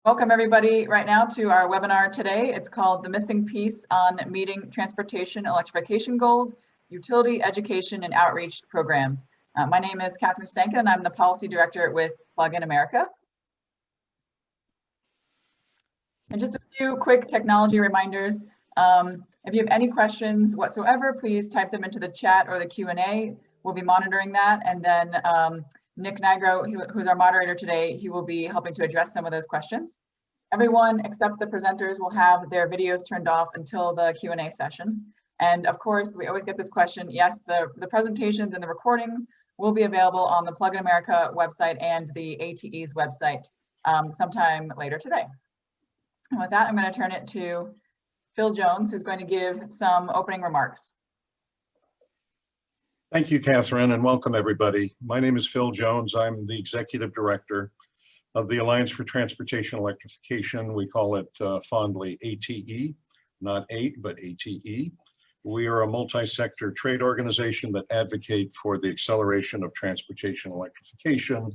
Welcome everybody right now to our webinar today. It's called The Missing Piece on Meeting Transportation Electrification Goals, Utility, Education, and Outreach Programs. My name is Catherine Stankin, and I'm the Policy Director with Plug-in America. And just a few quick technology reminders. If you have any questions whatsoever, please type them into the chat or the Q&A. We'll be monitoring that, and then Nick Nigro, who's our moderator today, he will be helping to address some of those questions. Everyone except the presenters will have their videos turned off until the Q&A session. And of course, we always get this question. Yes, the presentations and the recordings will be available on the Plug-in America website and the ATE's website sometime later today. And with that, I'm going to turn it to Phil Jones, who's going to give some opening remarks. Thank you, Catherine, and welcome everybody. My name is Phil Jones. I'm the Executive Director of the Alliance for Transportation Electrification. We call it fondly ATE, not 8, but ATE. We are a multi-sector trade organization that advocate for the acceleration of transportation electrification,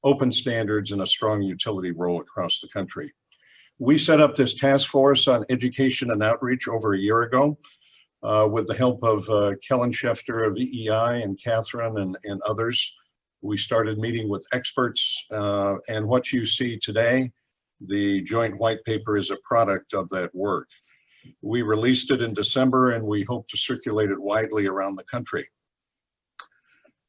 open standards, and a strong utility role across the country. We set up this task force on education and outreach over a year ago. With the help of Kellen Schefter of EEI and Catherine and others. We started meeting with experts, and what you see today, the joint white paper, is a product of that work. We released it in December, and we hope to circulate it widely around the country.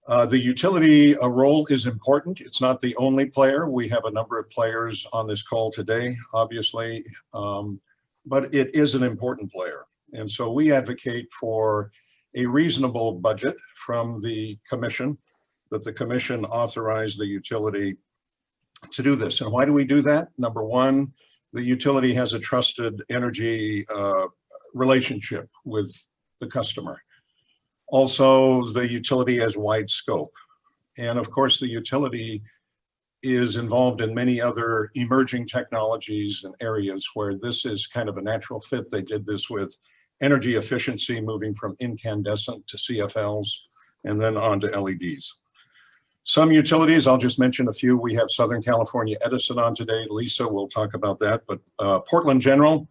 The utility role is important. It's not the only player. We have a number of players on this call today, obviously, but it is an important player. And so we advocate for a reasonable budget from the commission, that the commission authorize the utility to do this. And why do we do that? Number one, the utility has a trusted energy relationship with the customer. Also, the utility has wide scope. And of course, the utility is involved in many other emerging technologies and areas where this is kind of a natural fit. They did this with energy efficiency, moving from incandescent to CFLs, and then on to LEDs. Some utilities, I'll just mention a few. We have Southern California Edison on today. Lisa will talk about that, but Portland General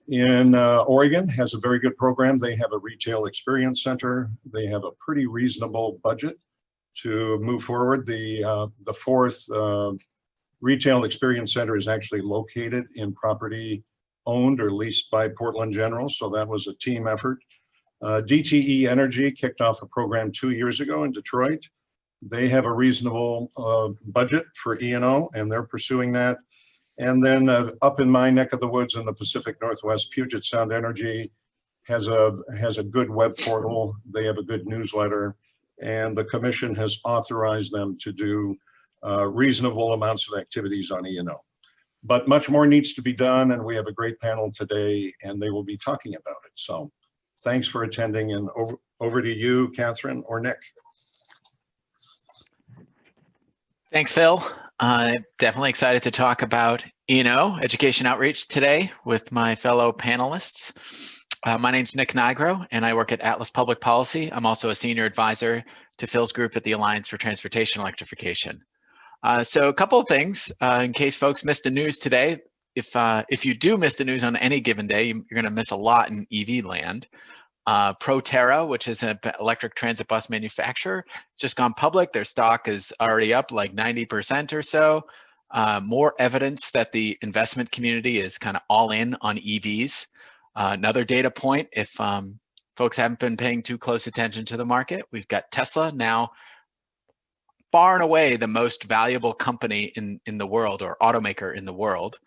in Oregon has a very good program. They have a retail experience center. They have a pretty reasonable budget to move forward. The fourth retail experience center is actually located in property owned or leased by Portland General, so that was a team effort. DTE Energy kicked off a program 2 years ago in Detroit. They have a reasonable budget for E&O, and they're pursuing that. And then up in my neck of the woods in the Pacific Northwest, Puget Sound Energy has a good web portal. They have a good newsletter, and the commission has authorized them to do reasonable amounts of activities on E&O. But much more needs to be done, and we have a great panel today, and they will be talking about it. So thanks for attending, and over to you, Catherine or Nick. Thanks, Phil. Definitely excited to talk about E&O, education outreach today with my fellow panelists. My name's Nick Nigro, and I work at Atlas Public Policy. I'm also a senior advisor to Phil's group at the Alliance for Transportation Electrification. So a couple of things in case folks missed the news today. If you do miss the news on any given day, you're going to miss a lot in EV land. Proterra, which is an electric transit bus manufacturer, just gone public. Their stock is already up like 90% or so. More evidence that the investment community is kind of all in on EVs. Another data point, if folks haven't been paying too close attention to the market, we've got Tesla now far and away the most valuable company in the world, or automaker in the world.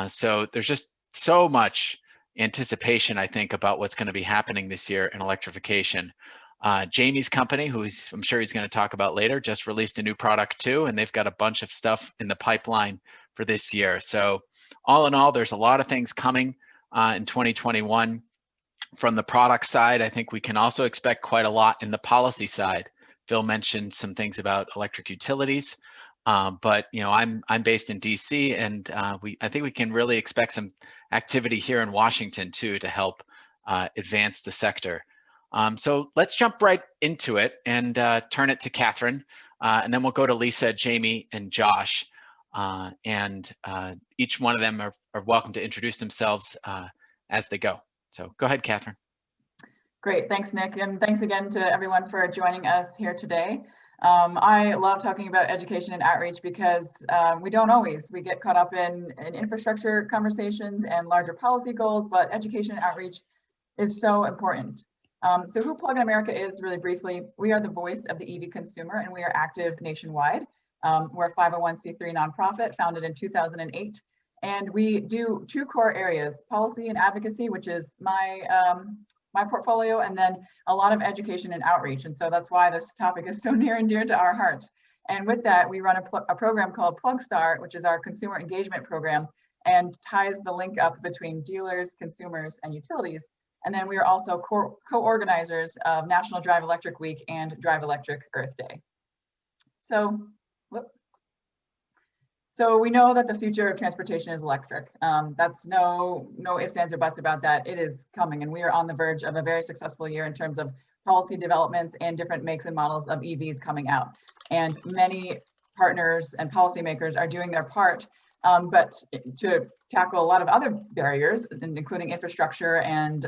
So there's just so much anticipation, I think, about what's going to be happening this year in electrification. Jamie's company, who I'm sure he's going to talk about later, just released a new product too, and they've got a bunch of stuff in the pipeline for this year. So all in all, there's a lot of things coming in 2021. From the product side, I think we can also expect quite a lot in the policy side. Phil mentioned some things about electric utilities, but I'm based in DC, and I think we can really expect some activity here in Washington too to help advance the sector. So let's jump right into it and turn it to Catherine, and then we'll go to Lisa, Jamie, and Josh. and each one of them are welcome to introduce themselves as they go. So go ahead, Catherine. Great, thanks, Nick, and thanks again to everyone for joining us here today. I love talking about education and outreach because we get caught up in infrastructure conversations and larger policy goals, but education and outreach is so important. So who Plug in America is, really briefly, we are the voice of the EV consumer and we are active nationwide. We're a 501c3 nonprofit founded in 2008. And we do two core areas, policy and advocacy, which is my portfolio, and then a lot of education and outreach. And so that's why this topic is so near and dear to our hearts. And with that, we run a program called PlugStar, which is our consumer engagement program and ties the link up between dealers, consumers, and utilities. And then we are also co-organizers of National Drive Electric Week and Drive Electric Earth Day. So we know that the future of transportation is electric. That's no ifs, ands, or buts about that. It is coming, and we are on the verge of a very successful year in terms of policy developments and different makes and models of EVs coming out. And many partners and policymakers are doing their part, but to tackle a lot of other barriers, including infrastructure and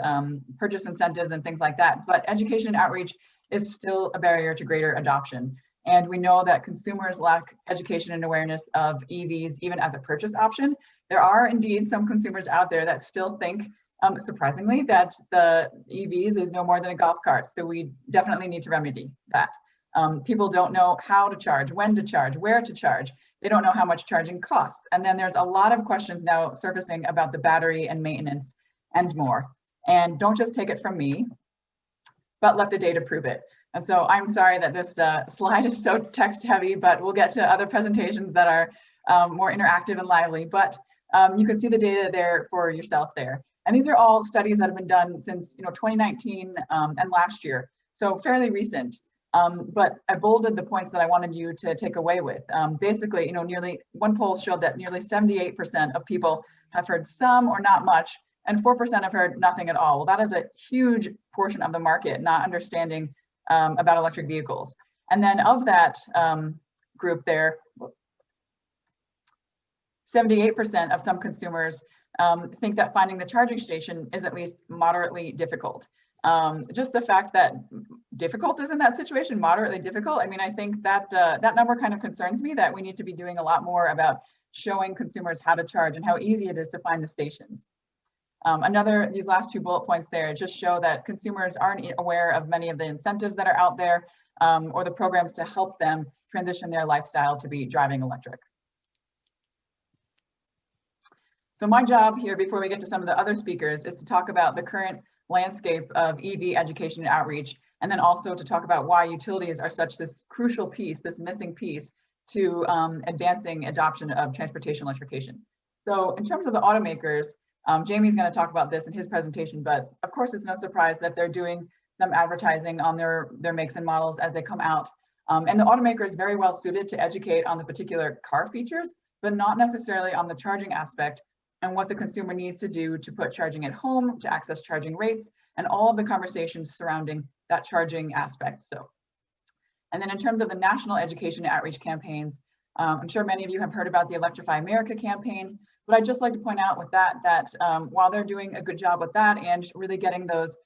purchase incentives and things like that. But education and outreach is still a barrier to greater adoption. And we know that consumers lack education and awareness of EVs, even as a purchase option. There are indeed some consumers out there that still think, surprisingly, that the EVs is no more than a golf cart. So we definitely need to remedy that. People don't know how to charge, when to charge, where to charge. They don't know how much charging costs. And then there's a lot of questions now surfacing about the battery and maintenance and more. And don't just take it from me, but let the data prove it. And so I'm sorry that this slide is so text heavy, but we'll get to other presentations that are more interactive and lively. But you can see the data there for yourself there. And these are all studies that have been done since 2019 and last year, so fairly recent. But I bolded the points that I wanted you to take away with. Basically, one poll showed that nearly 78% of people have heard some or not much, and 4% have heard nothing at all. Well, that is a huge portion of the market not understanding about electric vehicles. And then of that group there, 78% of some consumers think that finding the charging station is at least moderately difficult. Just the fact that difficult is in that situation, moderately difficult. I mean, I think that that number kind of concerns me, that we need to be doing a lot more about showing consumers how to charge and how easy it is to find the stations. These last two bullet points there just show that consumers aren't aware of many of the incentives that are out there or the programs to help them transition their lifestyle to be driving electric. So my job here, before we get to some of the other speakers, is to talk about the current landscape of EV education and outreach, and then also to talk about why utilities are such this crucial piece, this missing piece to advancing adoption of transportation electrification. So in terms of the automakers, Jamie's going to talk about this in his presentation, but of course it's no surprise that they're doing some advertising on their makes and models as they come out. And the automaker is very well suited to educate on the particular car features, but not necessarily on the charging aspect and what the consumer needs to do to put charging at home, to access charging rates, and all of the conversations surrounding that charging aspect. And then in terms of the national education and outreach campaigns, I'm sure many of you have heard about the Electrify America campaign, but I'd just like to point out with that while they're doing a good job with that and really getting those,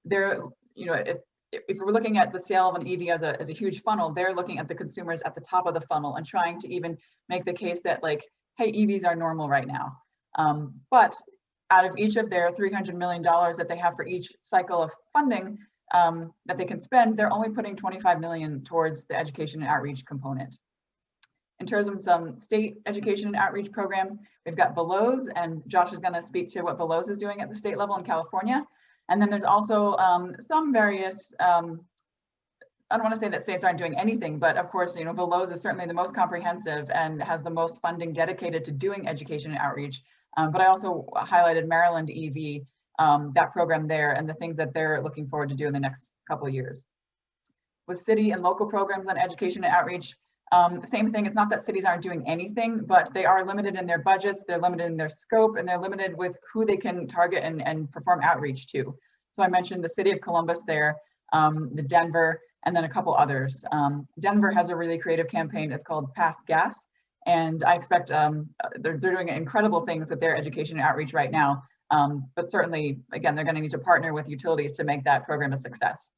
if we're looking at the sale of an EV as a huge funnel, they're looking at the consumers at the top of the funnel and trying to even make the case that, like, hey, EVs are normal right now. But out of each of their $300 million that they have for each cycle of funding that they can spend, they're only putting $25 million towards the education and outreach component. In terms of some state education and outreach programs, we've got Veloz, and Josh is going to speak to what Veloz is doing at the state level in California. And then there's also some various, I don't want to say that states aren't doing anything, but of course, Veloz is certainly the most comprehensive and has the most funding dedicated to doing education and outreach. But I also highlighted Maryland EV, that program there, and the things that they're looking forward to do in the next couple of years. With city and local programs on education and outreach, same thing. It's not that cities aren't doing anything, but they are limited in their budgets, they're limited in their scope, and they're limited with who they can target and perform outreach to. So I mentioned the city of Columbus there, the Denver, and then a couple others. Denver has a really creative campaign. It's called Pass Gas. And I expect they're doing incredible things with their education and outreach right now. But certainly, again, they're going to need to partner with utilities to make that program a success.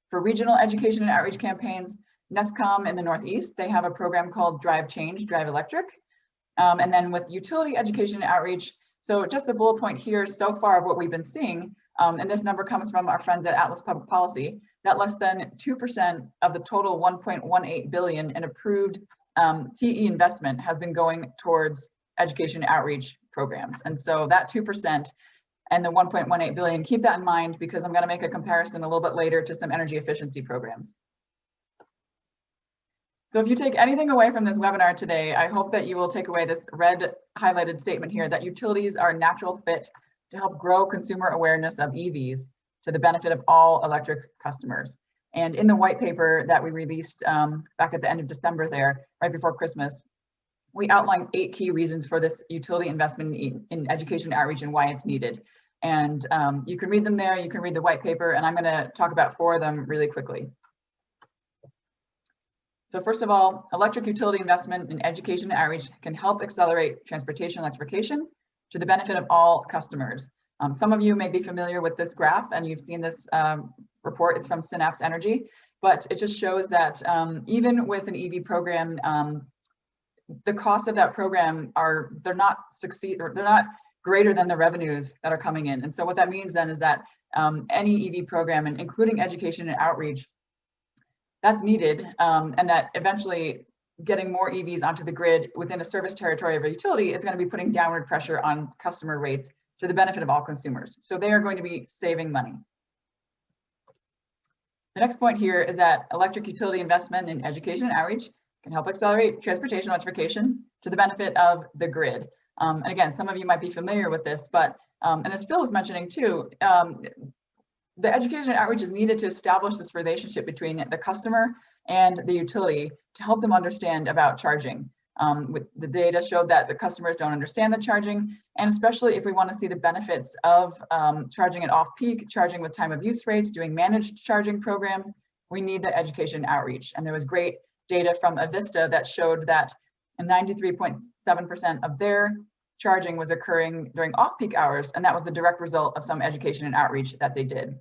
For regional education and outreach campaigns, NESCOM in the Northeast, they have a program called Drive Change, Drive Electric. And then with utility education and outreach, so just a bullet point here so far of what we've been seeing, and this number comes from our friends at Atlas Public Policy, that less than 2% of the total 1.18 billion in approved TE investment has been going towards education and outreach programs. And so that 2% and the 1.18 billion, keep that in mind because I'm going to make a comparison a little bit later to some energy efficiency programs. So if you take anything away from this webinar today, I hope that you will take away this red highlighted statement here that utilities are a natural fit to help grow consumer awareness of EVs to the benefit of all electric customers. And in the white paper that we released back at the end of December there, right before Christmas, we outlined 8 key reasons for this utility investment in education outreach and why it's needed. And you can read them there, you can read the white paper, and I'm going to talk about 4 of them really quickly. So first of all, electric utility investment in education and outreach can help accelerate transportation electrification to the benefit of all customers. Some of you may be familiar with this graph and you've seen this report. It's from Synapse Energy, but it just shows that even with an EV program, the cost of that program they're not greater than the revenues that are coming in. And so what that means then is that any EV program, and including education and outreach, that's needed, and that eventually getting more EVs onto the grid within a service territory of a utility is going to be putting downward pressure on customer rates to the benefit of all consumers. So they are going to be saving money. The next point here is that electric utility investment in education and outreach can help accelerate transportation electrification to the benefit of the grid. And again, some of you might be familiar with this, but, and as Phil was mentioning too, the education and outreach is needed to establish this relationship between the customer and the utility to help them understand about charging. With the data showed that the customers don't understand the charging, and especially if we want to see the benefits of charging at off-peak, charging with time of use rates, doing managed charging programs, we need the education and outreach. And there was great data from Avista that showed that 93.7% of their charging was occurring during off-peak hours, and that was the direct result of some education and outreach that they did.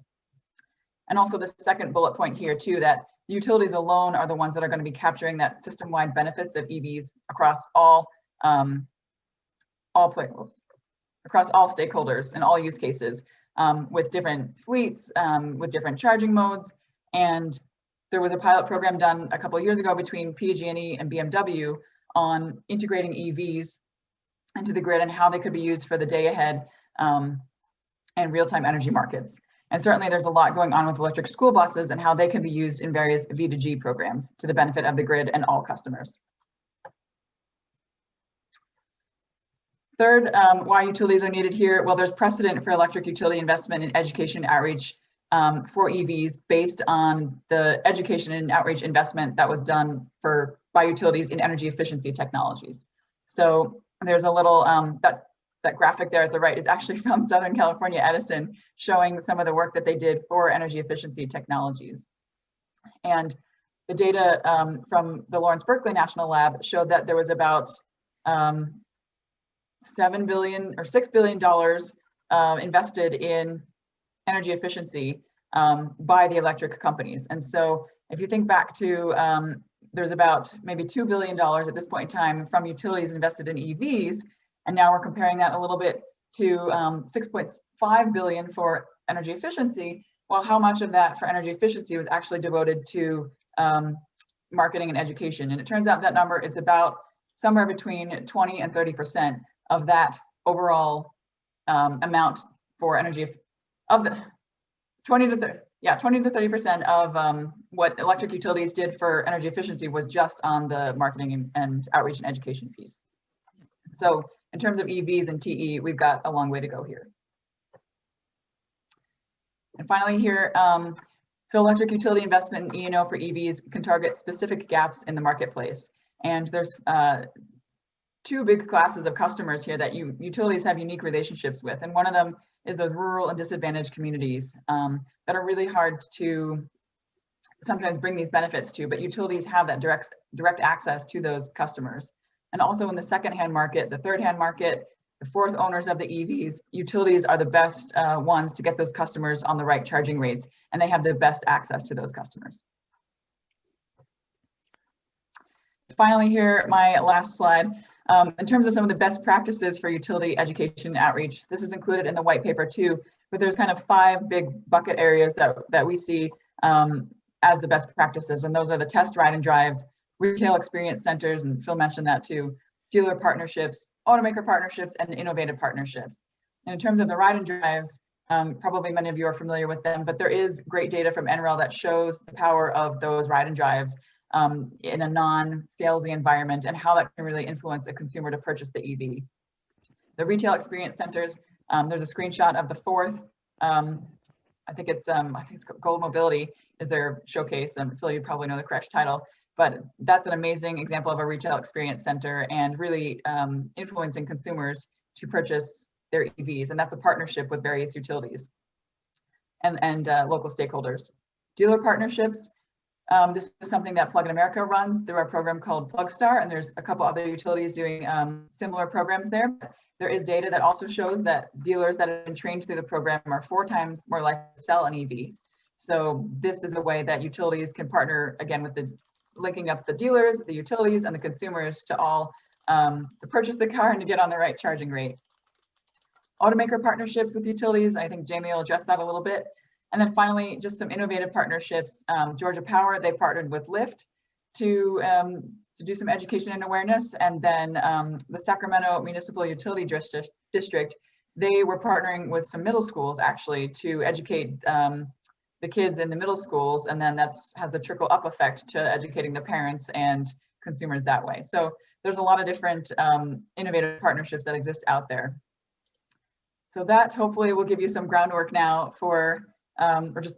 And also the second bullet point here too, that utilities alone are the ones that are going to be capturing that system-wide benefits of EVs across all stakeholders and all use cases, with different fleets, with different charging modes. And there was a pilot program done a couple of years ago between PG&E and BMW on integrating EVs into the grid and how they could be used for the day ahead and real-time energy markets. And certainly there's a lot going on with electric school buses and how they can be used in various V2G programs to the benefit of the grid and all customers. Third, why utilities are needed here. Well, there's precedent for electric utility investment in education outreach for EVs based on the education and outreach investment that was done by utilities in energy efficiency technologies. So there's a little, that graphic there at the right is actually from Southern California Edison, showing some of the work that they did for energy efficiency technologies. And the data from the Lawrence Berkeley National Lab showed that there was about $6 billion invested in energy efficiency by the electric companies. And so if you think back to, there's about maybe $2 billion at this point in time from utilities invested in EVs. And now we're comparing that a little bit to 6.5 billion for energy efficiency. Well, how much of that for energy efficiency was actually devoted to marketing and education? And it turns out that number, it's about somewhere between 20 and 30% of that overall amount for energy of the 20 to 30% of what electric utilities did for energy efficiency was just on the marketing and outreach and education piece. So in terms of EVs and TE, we've got a long way to go here. And finally here, so electric utility investment in E&O for EVs can target specific gaps in the marketplace. And there's 2 big classes of customers here that utilities have unique relationships with. And one of them is those rural and disadvantaged communities that are really hard to sometimes bring these benefits to, but utilities have that direct access to those customers. And also in the secondhand market, the third-hand market, the fourth owners of the EVs, utilities are the best ones to get those customers on the right charging rates, and they have the best access to those customers. Finally here, my last slide. In terms of some of the best practices for utility education and outreach, this is included in the white paper too, but there's kind of 5 big bucket areas that we see as the best practices, and those are the test ride and drives, retail experience centers, and Phil mentioned that too, dealer partnerships, automaker partnerships, and innovative partnerships. And in terms of the ride and drives, probably many of you are familiar with them, but there is great data from NREL that shows the power of those ride and drives in a non-salesy environment and how that can really influence a consumer to purchase the EV. The retail experience centers, there's a screenshot of the 4th, I think it's Gold Mobility is their showcase, and Phil, you probably know the correct title, but that's an amazing example of a retail experience center and really influencing consumers to purchase their EVs, and that's a partnership with various utilities and local stakeholders. Dealer partnerships, this is something that Plug in America runs through our program called PlugStar, and there's a couple other utilities doing similar programs there. There is data that also shows that dealers that have been trained through the program are 4 times more likely to sell an EV. So this is a way that utilities can partner, again, with the linking up the dealers, the utilities, and the consumers to all to purchase the car and to get on the right charging rate. Automaker partnerships with utilities, I think Jamie will address that a little bit. And then finally, just some innovative partnerships. Georgia Power, they partnered with Lyft to do some education and awareness. And then the Sacramento Municipal Utility District, they were partnering with some middle schools actually to educate the kids in the middle schools. And then that has a trickle up effect to educating the parents and consumers that way. So there's a lot of different innovative partnerships that exist out there. So that hopefully will give you some groundwork now for, or just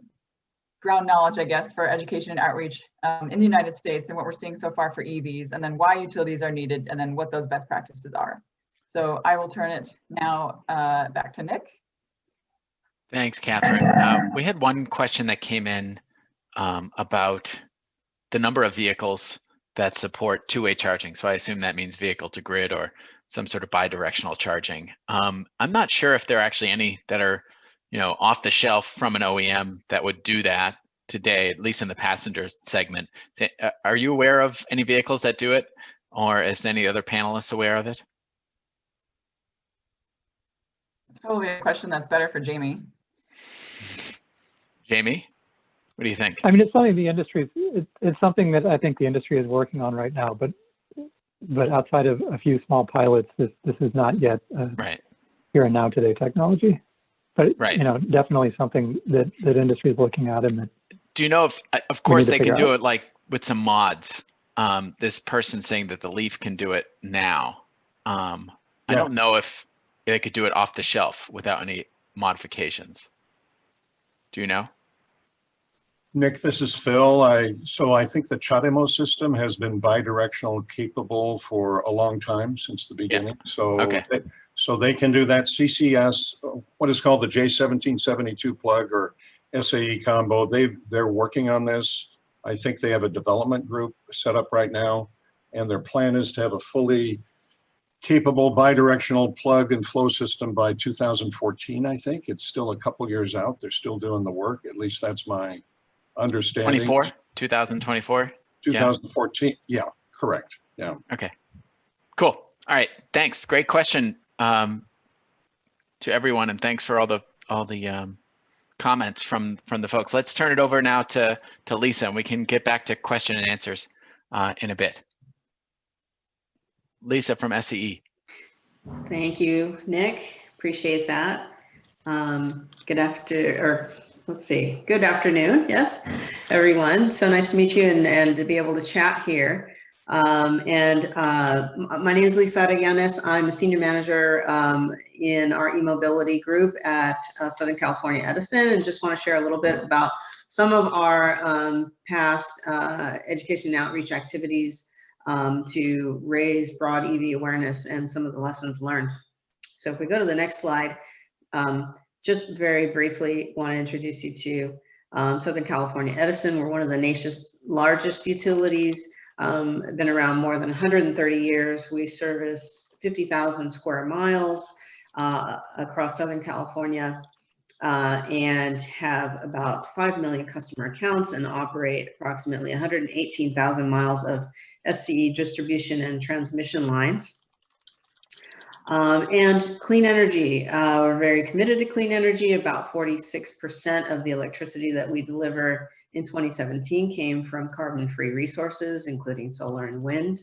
ground knowledge, I guess, for education and outreach in the United States and what we're seeing so far for EVs, and then why utilities are needed, and then what those best practices are. So I will turn it now back to Nick. Thanks, Catherine. We had one question that came in about the number of vehicles that support two-way charging. So I assume that means vehicle to grid or some sort of bi-directional charging. I'm not sure if there are actually any that are, off the shelf from an OEM that would do that today, at least in the passenger segment. Are you aware of any vehicles that do it, or is any other panelists aware of it? It's probably a question that's better for Jamie. Jamie, what do you think? I mean, it's something the industry, it's something that I think the industry is working on right now, but outside of a few small pilots, this is not yet right here and now today technology. But right. Definitely something that industry is looking at, and that. Do you know if, of course, they can do it like with some mods? This person saying that the Leaf can do it now. I don't know if they could do it off the shelf without any modifications. Do you know? Nick, this is Phil. So I think the CHAdeMO system has been bidirectional capable for a long time, since the beginning. Yeah. So, okay. So they can do that CCS, what is called the J1772 plug or SAE combo. They're working on this. I think they have a development group set up right now, and their plan is to have a fully capable bidirectional plug and flow system by 2014, I think. It's still a couple years out. They're still doing the work. At least that's my understanding. 2024? 2014, yeah, correct, yeah. Okay, cool. All right, thanks. Great question to everyone, and thanks for all the comments from the folks. Let's turn it over now to Lisa, and we can get back to question and answers in a bit. Lisa from SCE. Thank you, Nick. Appreciate that. Good afternoon, yes, everyone. So nice to meet you and to be able to chat here. My name is Lisa Arayanes. I'm a senior manager in our e-mobility group at Southern California Edison, and just want to share a little bit about some of our past education and outreach activities to raise broad EV awareness and some of the lessons learned. So if we go to the next slide, just very briefly want to introduce you to Southern California Edison. We're one of the nation's largest utilities. been around more than 130 years. We service 50,000 square miles across Southern California, and have about 5 million customer accounts and operate approximately 118,000 miles of SCE distribution and transmission lines. And clean energy, we're very committed to clean energy. About 46% of the electricity that we deliver in 2017 came from carbon-free resources, including solar and wind.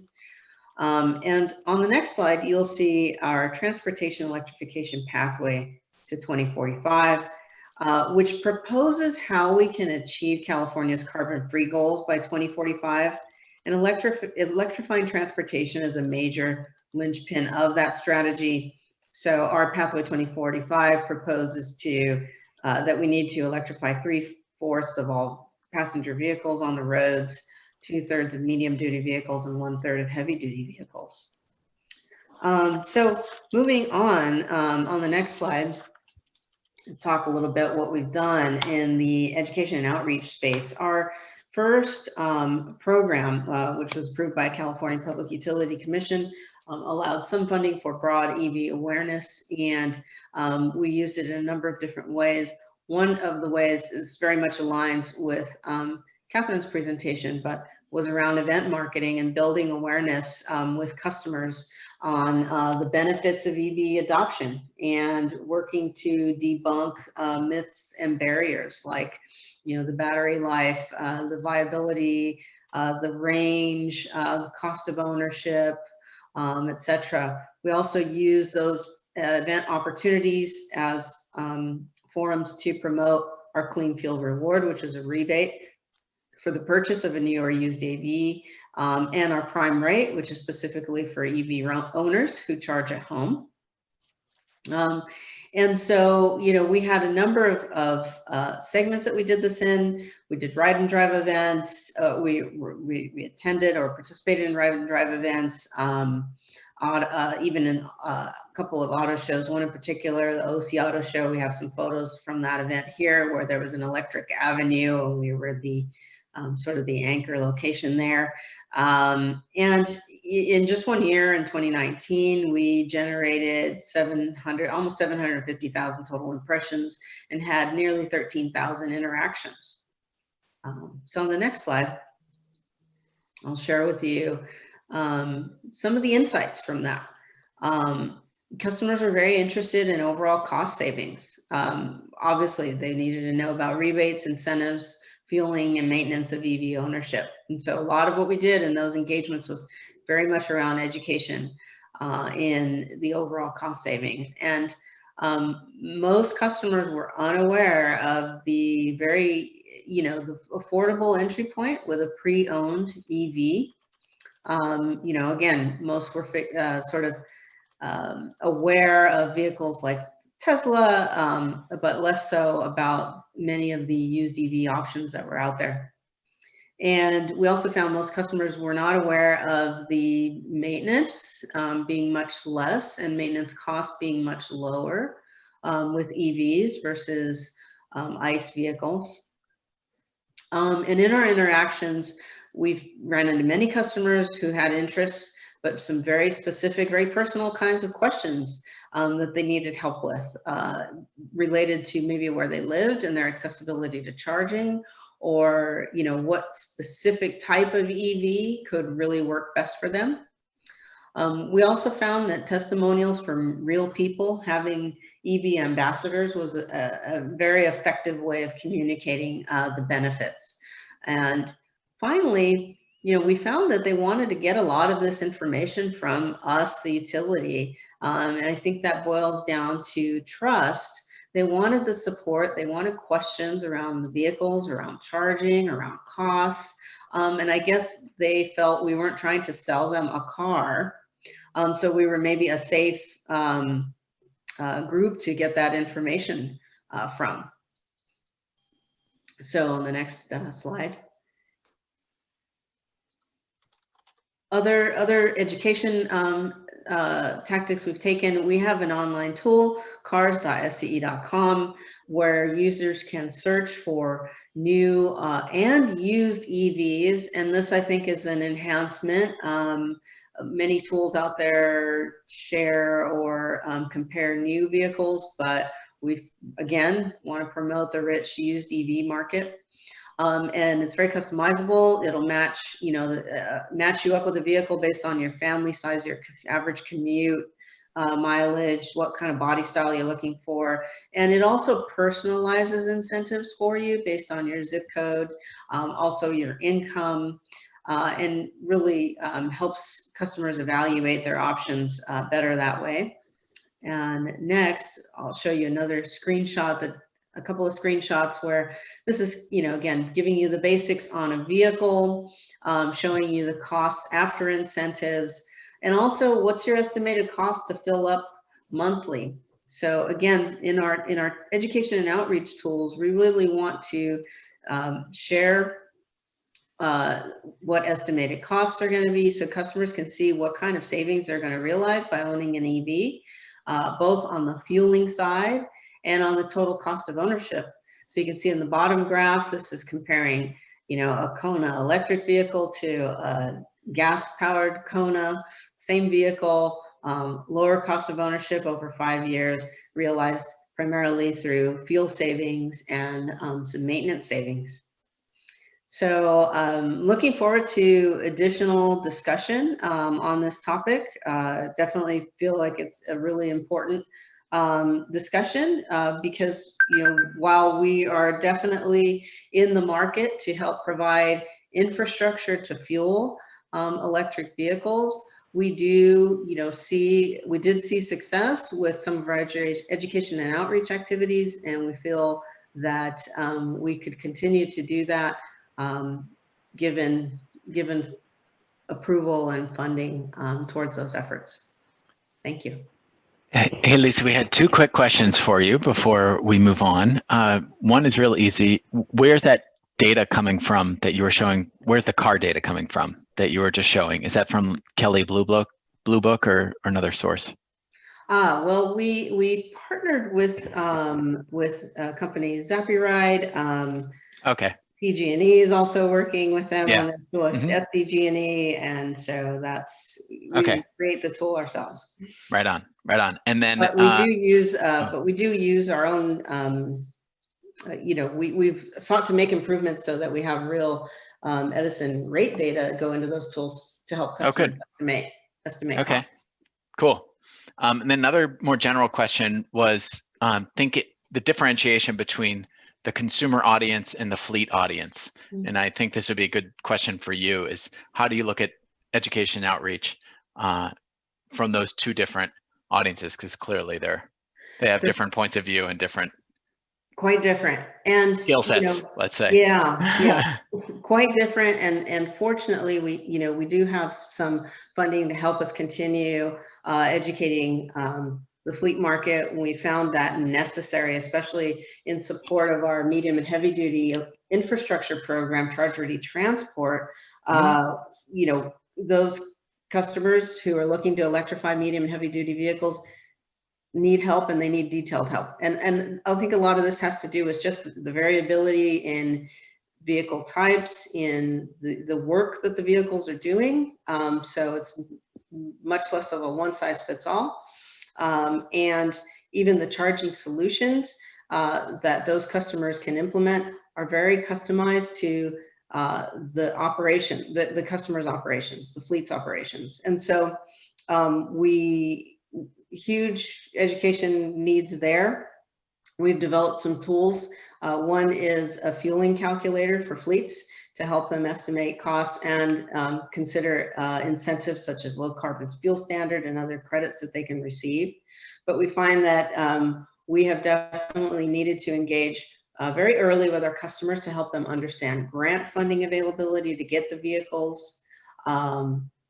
And on the next slide, you'll see our transportation electrification pathway to 2045, which proposes how we can achieve California's carbon-free goals by 2045. And electrifying transportation is a major linchpin of that strategy. So our pathway 2045 proposes that we need to electrify 3/4 of all passenger vehicles on the roads, 2/3 of medium-duty vehicles, and 1/3 of heavy-duty vehicles. So moving on the next slide, talk a little bit what we've done in the education and outreach space. Our first program, which was approved by California Public Utility Commission, allowed some funding for broad EV awareness, and we used it in a number of different ways. One of the ways is very much aligns with Catherine's presentation, but was around event marketing and building awareness with customers on the benefits of EV adoption and working to debunk myths and barriers like, the battery life, the viability, the range, the cost of ownership, etc. We also use those event opportunities as forums to promote our Clean Fuel Reward, which is a rebate for the purchase of a new or used AV, and our prime rate, which is specifically for EV owners who charge at home. And so, we had a number of segments that we did this in. We did ride and drive events. We attended or participated in ride and drive events, even in a couple of auto shows. One in particular, the OC Auto Show. We have some photos from that event here where there was an electric avenue and we were the sort of the anchor location there. And in just 1 year, in 2019, we generated almost 750,000 total impressions and had nearly 13,000 interactions. So on the next slide, I'll share with you some of the insights from that. Customers are very interested in overall cost savings. Obviously, they needed to know about rebates, incentives, fueling, and maintenance of EV ownership. And so a lot of what we did in those engagements was very much around education in the overall cost savings. And most customers were unaware of the very, the affordable entry point with a pre-owned EV. Again, most were sort of aware of vehicles like Tesla, but less so about many of the used EV options that were out there. And we also found most customers were not aware of the maintenance being much less and maintenance costs being much lower with EVs versus ICE vehicles. And in our interactions, we've run into many customers who had interests, but some very specific, very personal kinds of questions that they needed help with, related to maybe where they lived and their accessibility to charging, or what specific type of EV could really work best for them. We also found that testimonials from real people, having EV ambassadors, was a very effective way of communicating the benefits. And finally, we found that they wanted to get a lot of this information from us, the utility, and I think that boils down to trust. They wanted the support, they wanted questions around the vehicles, around charging, around costs, and I guess they felt we weren't trying to sell them a car, so we were maybe a safe group to get that information from. So on the next slide. Other education tactics we've taken. We have an online tool, cars.sce.com, where users can search for new and used EVs. And this, I think, is an enhancement. Many tools out there share or compare new vehicles, but we, again, want to promote the rich used EV market. And it's very customizable. It'll match, match you up with a vehicle based on your family size, your average commute, mileage, what kind of body style you're looking for. And it also personalizes incentives for you based on your zip code, also your income, and really helps customers evaluate their options better that way. And next, I'll show you another screenshot, a couple of screenshots where this is, again, giving you the basics on a vehicle, showing you the costs after incentives, and also what's your estimated cost to fill up monthly. So again, in our education and outreach tools, we really want to share what estimated costs are going to be, so customers can see what kind of savings they're going to realize by owning an EV, both on the fueling side and on the total cost of ownership. So you can see in the bottom graph, this is comparing, a Kona electric vehicle to a gas-powered Kona, same vehicle, lower cost of ownership over 5 years, realized primarily through fuel savings and some maintenance savings. So looking forward to additional discussion on this topic. Definitely feel like it's a really important discussion because, while we are definitely in the market to help provide infrastructure to fuel electric vehicles, we did see success with some of our education and outreach activities, and we feel that we could continue to do that given approval and funding towards those efforts. Thank you. Hey, Lisa, we had 2 quick questions for you before we move on. One is real easy. Where's that data coming from that you were showing? Where's the car data coming from that you were just showing? Is that from Kelley Blue Book or another source? Well, we partnered with a company, Zappyride. Okay. PG&E is also working with them Yeah. on their tool, SDG&E, and so we create the tool ourselves. Right on. And then but we do use our own. We've sought to make improvements so that we have real Edison rate data go into those tools to help customers estimate. Okay, cost. Cool. And then another more general question was the differentiation between the consumer audience and the fleet audience. And I think this would be a good question for you is how do you look at education outreach from those 2 different audiences? Because clearly they have different points of view and quite different and skill sets, let's say. Yeah, quite different. And fortunately, we do have some funding to help us continue educating the fleet market. We found that necessary, especially in support of our medium and heavy duty infrastructure program, Charge Ready Transport. Those customers who are looking to electrify medium and heavy duty vehicles need help, and they need detailed help. And I think a lot of this has to do with just the variability in vehicle types, in the work that the vehicles are doing. So it's much less of a one-size-fits-all. And even the charging solutions that those customers can implement are very customized to the customer's operations, the fleet's operations. And so huge education needs there. We've developed some tools. One is a fueling calculator for fleets to help them estimate costs and consider incentives such as low carbon fuel standard and other credits that they can receive. But we find that we have definitely needed to engage very early with our customers to help them understand grant funding availability to get the vehicles,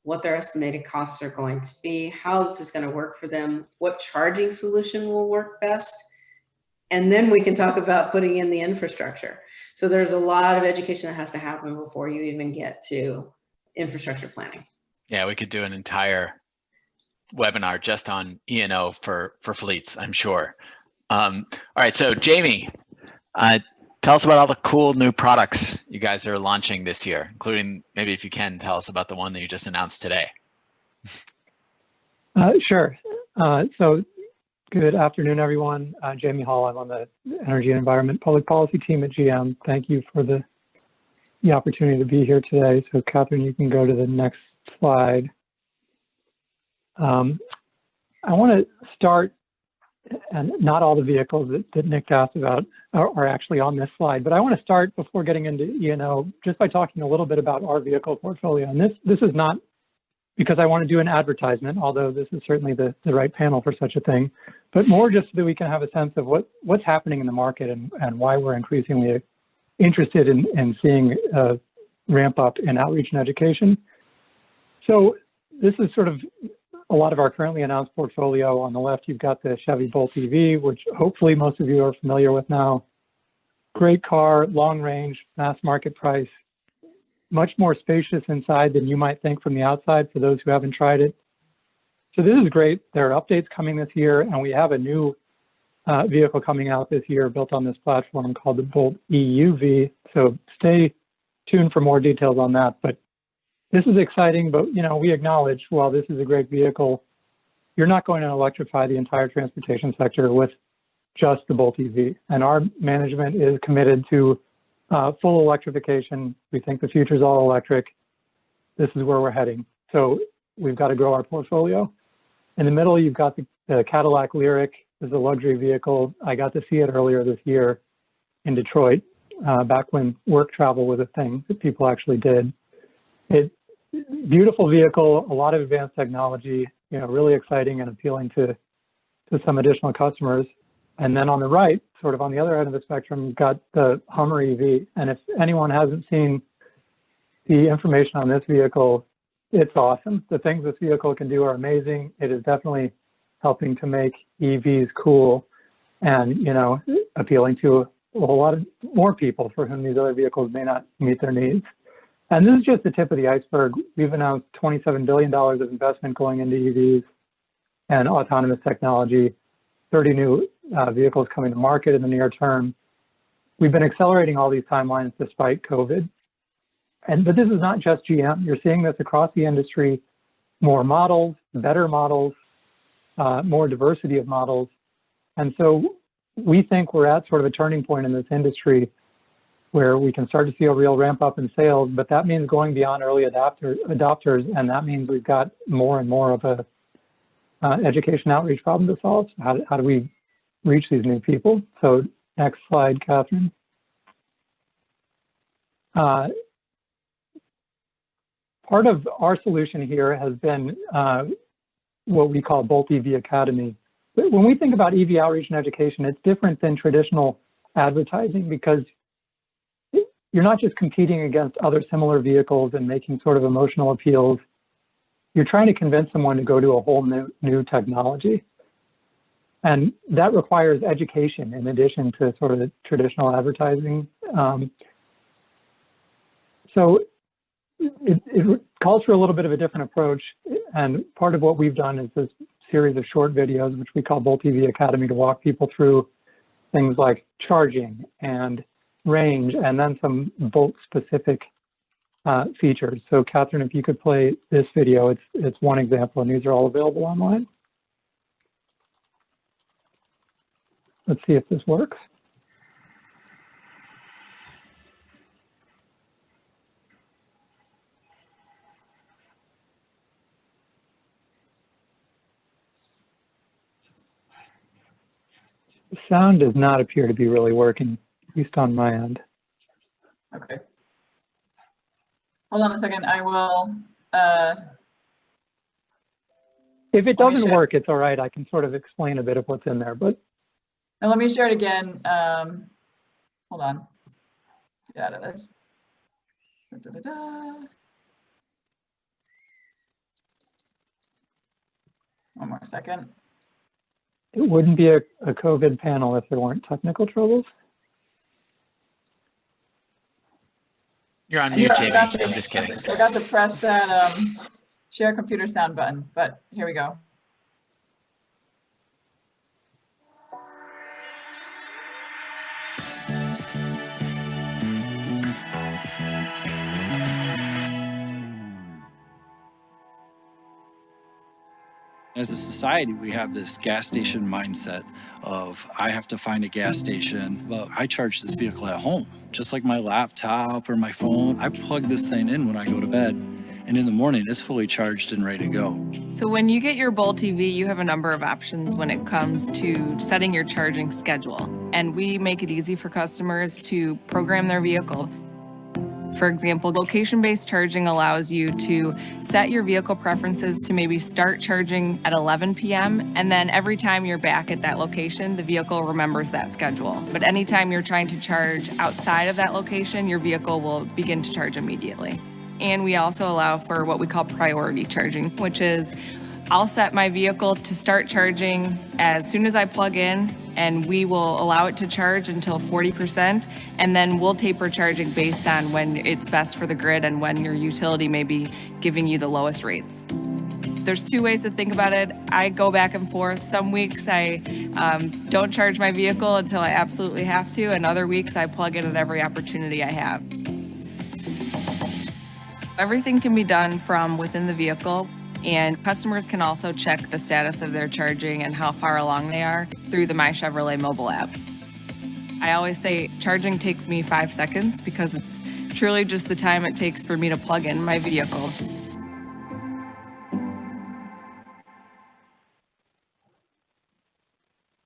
what their estimated costs are going to be, how this is going to work for them, what charging solution will work best. And then we can talk about putting in the infrastructure. So there's a lot of education that has to happen before you even get to infrastructure planning. Yeah, we could do an entire webinar just on E&O for fleets, I'm sure. All right, so Jamie, tell us about all the cool new products you guys are launching this year, including maybe if you can tell us about the one that you just announced today. Sure. So good afternoon, everyone. Jamie Hall, I'm on the Energy and Environment Public Policy team at GM. Thank you for the opportunity to be here today. So Catherine, you can go to the next slide. I want to start, and not all the vehicles that Nick asked about are actually on this slide, but I want to start before getting into E&O just by talking a little bit about our vehicle portfolio. And this is not because I want to do an advertisement, although this is certainly the right panel for such a thing, but more just so that we can have a sense of what's happening in the market and why we're increasingly interested in seeing a ramp up in outreach and education. So this is sort of a lot of our currently announced portfolio. On the left, you've got the Chevy Bolt EV, which hopefully most of you are familiar with now. Great car, long range, mass market price, much more spacious inside than you might think from the outside for those who haven't tried it. So this is great. There are updates coming this year, and we have a new vehicle coming out this year built on this platform called the Bolt EUV. So stay tuned for more details on that. But this is exciting, but we acknowledge while this is a great vehicle, you're not going to electrify the entire transportation sector with just the Bolt EV. And our management is committed to full electrification. We think the future is all electric. This is where we're heading. So we've got to grow our portfolio. In the middle, you've got the Cadillac Lyriq. This is a luxury vehicle. I got to see it earlier this year in Detroit, back when work travel was a thing that people actually did. Beautiful vehicle, a lot of advanced technology, really exciting and appealing to some additional customers. And then on the right, sort of on the other end of the spectrum, you've got the Hummer EV. And if anyone hasn't seen the information on this vehicle, it's awesome. The things this vehicle can do are amazing. It is definitely helping to make EVs cool and, appealing to a whole lot of more people for whom these other vehicles may not meet their needs. And this is just the tip of the iceberg. We've announced $27 billion of investment going into EVs and autonomous technology, 30 new vehicles coming to market in the near term. We've been accelerating all these timelines despite COVID. But this is not just GM. You're seeing this across the industry, more models, better models, more diversity of models. And so we think we're at sort of a turning point in this industry where we can start to see a real ramp up in sales, but that means going beyond early adopters, and that means we've got more and more of a education outreach problem to solve. So how do we reach these new people? So next slide, Catherine. Part of our solution here has been what we call Bolt EV Academy. When we think about EV outreach and education, it's different than traditional advertising because you're not just competing against other similar vehicles and making sort of emotional appeals. You're trying to convince someone to go to a whole new technology. And that requires education in addition to sort of the traditional advertising. So it calls for a little bit of a different approach. And part of what we've done is this series of short videos, which we call Bolt EV Academy, to walk people through things like charging and range, and then some Bolt specific features. So Catherine, if you could play this video, it's one example, and these are all available online. Let's see if this works. The sound does not appear to be really working, at least on my end. Okay. Hold on a second. I will. If it doesn't work, it's all right. I can sort of explain a bit of what's in there, but. And let me share it again. Hold on. Get out of this. Da, da, da, da. One more second. It wouldn't be a COVID panel if there weren't technical troubles. You're on mute, Jamie. I'm just kidding. I forgot to press that share computer sound button, but here we go. As a society, we have this gas station mindset of, I have to find a gas station. Well, I charge this vehicle at home, just like my laptop or my phone. I plug this thing in when I go to bed, and in the morning, it's fully charged and ready to go. So when you get your Bolt EV, you have a number of options when it comes to setting your charging schedule. And we make it easy for customers to program their vehicle. For example, location-based charging allows you to set your vehicle preferences to maybe start charging at 11 p.m. and then every time you're back at that location, the vehicle remembers that schedule. But anytime you're trying to charge outside of that location, your vehicle will begin to charge immediately. And we also allow for what we call priority charging, which is I'll set my vehicle to start charging as soon as I plug in, and we will allow it to charge until 40%, and then we'll taper charging based on when it's best for the grid and when your utility may be giving you the lowest rates. There's two ways to think about it. I go back and forth. Some weeks I don't charge my vehicle until I absolutely have to, and other weeks I plug in at every opportunity I have. Everything can be done from within the vehicle, and customers can also check the status of their charging and how far along they are through the My Chevrolet mobile app. I always say charging takes me 5 seconds because it's truly just the time it takes for me to plug in my vehicle.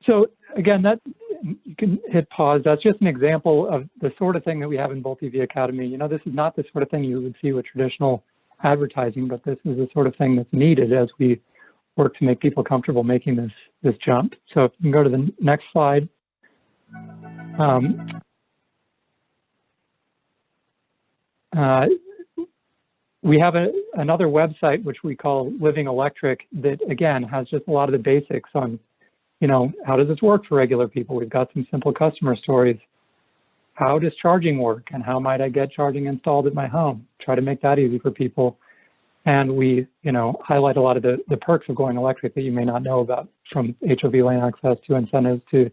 So again, that you can hit pause. That's just an example of the sort of thing that we have in Bolt EV Academy. You know, this is not the sort of thing you would see with traditional advertising, but this is the sort of thing that's needed as we work to make people comfortable making this jump. So if you can go to the next slide. We have another website, which we call Living Electric, that again has just a lot of the basics on, you know, how does this work for regular people? We've got some simple customer stories. How does charging work, and how might I get charging installed at my home? Try to make that easy for people. And we, you know, highlight a lot of the perks of going electric that you may not know about, from HOV lane access to incentives to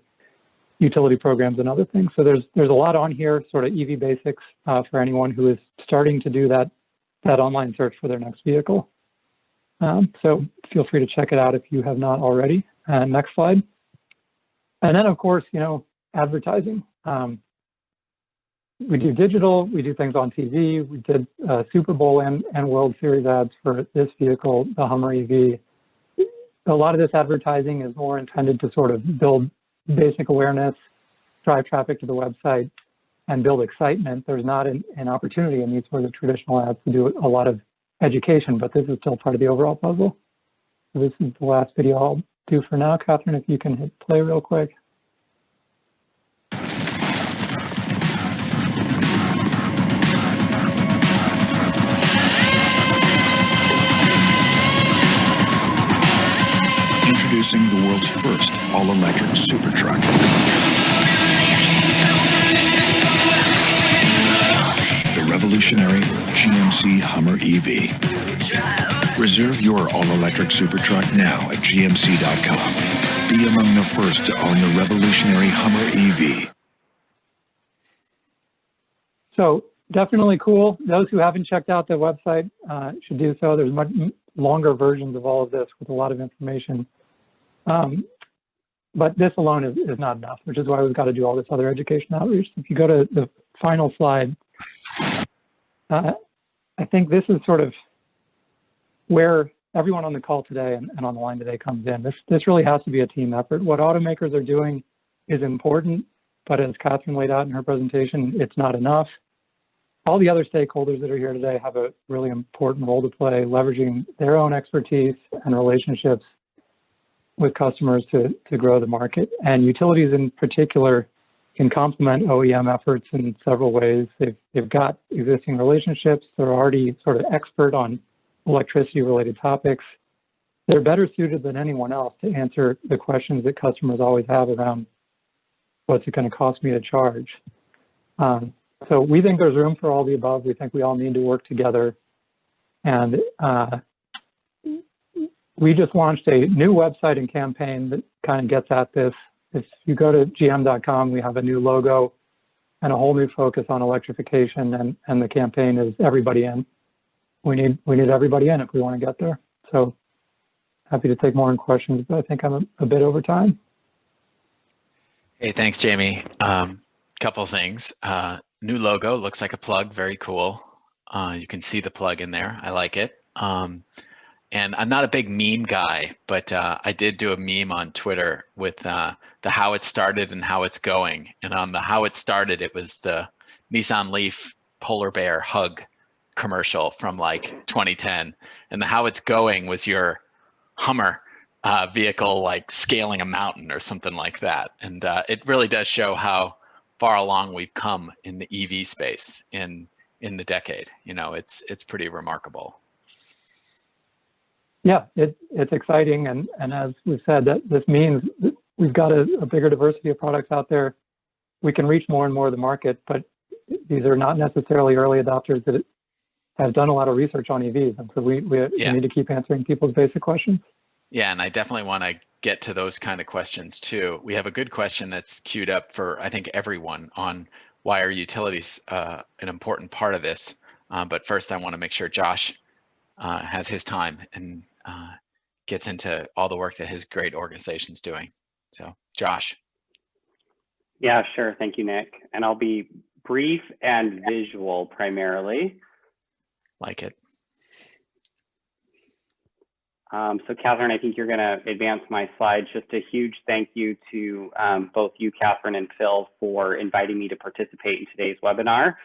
utility programs and other things. So there's a lot on here, sort of EV basics for anyone who is starting to do that online search for their next vehicle. So feel free to check it out if you have not already. Next slide. And then, of course, you know, advertising. We do digital, we do things on TV. We did Super Bowl and World Series ads for this vehicle, the Hummer EV. A lot of this advertising is more intended to sort of build basic awareness, drive traffic to the website, and build excitement. There's not an opportunity in these sort of traditional ads to do a lot of education, but this is still part of the overall puzzle. So this is the last video I'll do for now. Catherine, if you can hit play real quick. Introducing the world's first all-electric super truck. The revolutionary GMC Hummer EV. Reserve your all-electric super truck now at gmc.com. Be among the first to own the revolutionary Hummer EV. So definitely cool. Those who haven't checked out the website should do so. There's much longer versions of all of this with a lot of information. But this alone is not enough, which is why we've got to do all this other education outreach. If you go to the final slide, I think this is sort of where everyone on the call today and on the line today comes in. This really has to be a team effort. What automakers are doing is important, but as Catherine laid out in her presentation, it's not enough. All the other stakeholders that are here today have a really important role to play, leveraging their own expertise and relationships with customers to grow the market. And utilities in particular can complement OEM efforts in several ways. They've got existing relationships. They're already sort of expert on electricity related topics. They're better suited than anyone else to answer the questions that customers always have around what's it going to cost me to charge. So we think there's room for all the above. We think we all need to work together. And we just launched a new website and campaign that kind of gets at this. If you go to gm.com, we have a new logo and a whole new focus on electrification, and the campaign is everybody in. We need everybody in if we want to get there. So happy to take more in questions, but I think I'm a bit over time. Hey, thanks, Jamie. Couple things. New logo, looks like a plug, very cool. You can see the plug in there. I like it. And I'm not a big meme guy, but I did do a meme on Twitter with the how it started and how it's going. And on the how it started, it was the Nissan Leaf polar bear hug commercial from like 2010. And the how it's going was your Hummer vehicle like scaling a mountain or something like that. And it really does show how far along we've come in the EV space in the decade. You know, it's pretty remarkable. Yeah, it's exciting, and as we've said, that this means that we've got a bigger diversity of products out there. We can reach more and more of the market, but these are not necessarily early adopters that have done a lot of research on EVs, and so we need to keep answering people's basic questions. Yeah, and I definitely want to get to those kind of questions too. We have a good question that's queued up for, I think, everyone on why are utilities an important part of this. But first, I want to make sure Josh has his time and gets into all the work that his great organization's doing. So, Josh. Yeah, sure. Thank you, Nick. And I'll be brief and visual primarily. Like it. So Catherine, I think you're going to advance my slides. Just a huge thank you to both you, Catherine, and Phil for inviting me to participate in today's webinar.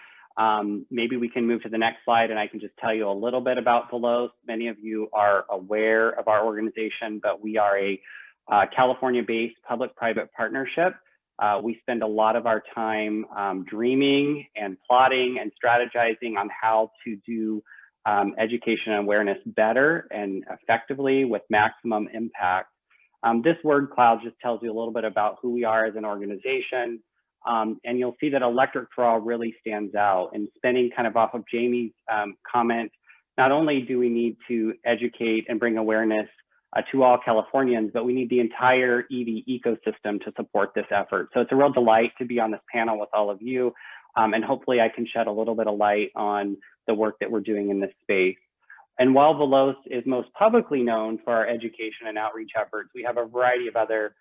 Maybe we can move to the next slide and I can just tell you a little bit about Veloce. Many of you are aware of our organization, but we are a California-based public-private partnership. We spend a lot of our time dreaming and plotting and strategizing on how to do education and awareness better and effectively with maximum impact. This word cloud just tells you a little bit about who we are as an organization. And you'll see that Electric for All really stands out. And spinning kind of off of Jamie's comment, not only do we need to educate and bring awareness to all Californians, but we need the entire EV ecosystem to support this effort. So it's a real delight to be on this panel with all of you. And hopefully I can shed a little bit of light on the work that we're doing in this space. And while Veloce is most publicly known for our education and outreach efforts, we have a variety of other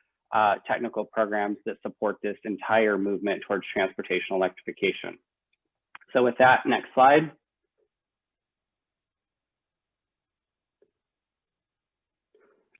technical programs that support this entire movement towards transportation electrification. So with that, next slide.